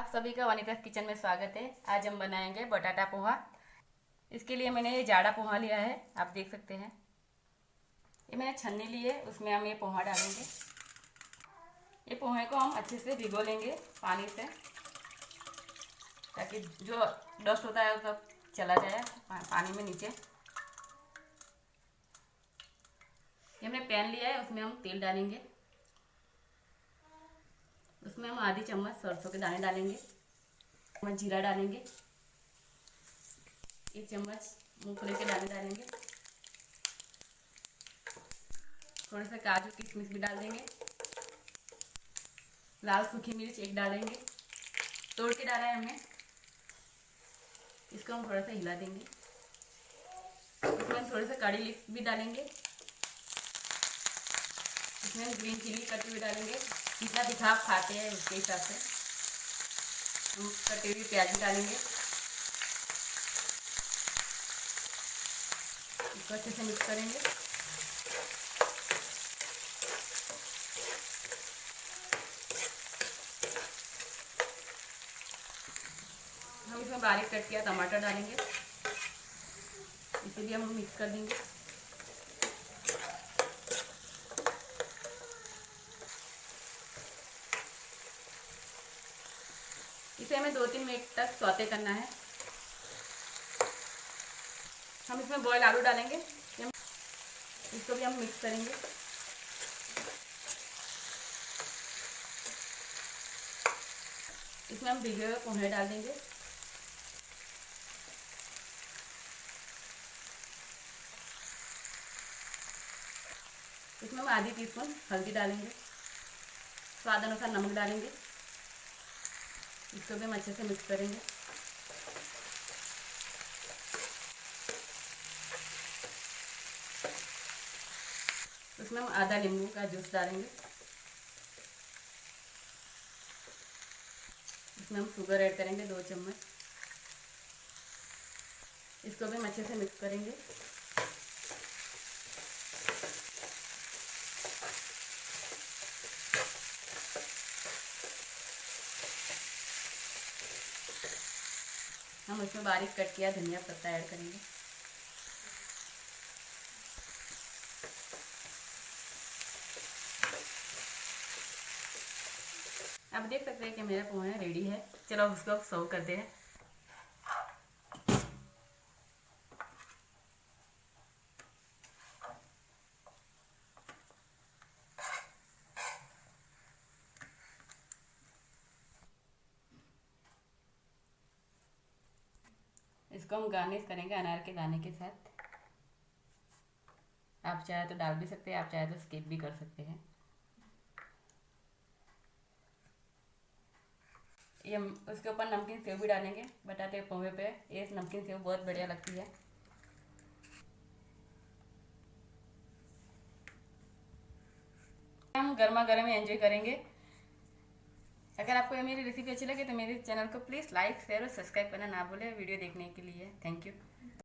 आप सभी का वनिता किचन में स्वागत है। आज हम बनाएंगे बटाटा पोहा। इसके लिए मैंने ये जाड़ा पोहा लिया है, आप देख सकते हैं। ये मैंने छन्नी ली है, उसमें हम ये पोहा डालेंगे। ये पोहे को हम अच्छे से भिगो लेंगे पानी से, ताकि जो डस्ट होता है वो सब चला जाए पानी में नीचे। ये हमने पैन लिया है, उसमें हम तेल डालेंगे। उसमें हम आधी चम्मच सरसों के दाने डालेंगे, चम्मच जीरा डालेंगे, 1 चम्मच मूंगफली के दाने डालेंगे, थोड़े से काजू किशमिश भी डाल देंगे, लाल सूखी मिर्च 1 डालेंगे, तोड़ के डाला है हमने। इसको हम थोड़ा सा हिला देंगे। इसमें हम थोड़े से कड़ी लीफ भी डालेंगे। इसमें हम ग्रीन चिली कटी हुई डालेंगे, जितना तीखा आप खाते हैं उसके हिसाब से। हम कटी हुई प्याज भी डालेंगे। इसको अच्छे से मिक्स करेंगे। हम इसमें बारीक कट किया टमाटर डालेंगे, इसे भी हम मिक्स कर देंगे। इसे हमें 2-3 मिनट तक सौते करना है। हम इसमें बॉयल आलू डालेंगे, इसको भी हम मिक्स करेंगे। इसमें हम भिगे हुए पोहे डाल देंगे। इसमें हम आधी टीस्पून हल्दी डालेंगे, स्वाद अनुसार नमक डालेंगे। इसको भी हम अच्छे से मिक्स करेंगे। इसमें हम आधा नींबू का जूस डालेंगे। इसमें हम शुगर ऐड करेंगे 2 चम्मच। इसको भी हम अच्छे से मिक्स करेंगे। हम इसमें बारीक कट किया धनिया पत्ता ऐड करेंगे। आप देख सकते हैं कि मेरा पोहा रेडी है। चलो उसको सर्व करते हैं। इसको हम गार्निश करेंगे अनार के दाने के साथ। आप चाहे तो डाल भी सकते हैं, आप चाहे तो स्किप भी कर सकते हैं। ये हम उसके ऊपर नमकीन सेव भी डालेंगे बटाटे पोहे पे। ये नमकीन सेव बहुत बढ़िया लगती है। हम गर्मा गर्म एंजॉय करेंगे। अगर आपको ये मेरी रेसिपी अच्छी लगे तो मेरे चैनल को प्लीज़ लाइक शेयर और सब्सक्राइब करना ना भूलें। वीडियो देखने के लिए थैंक यू।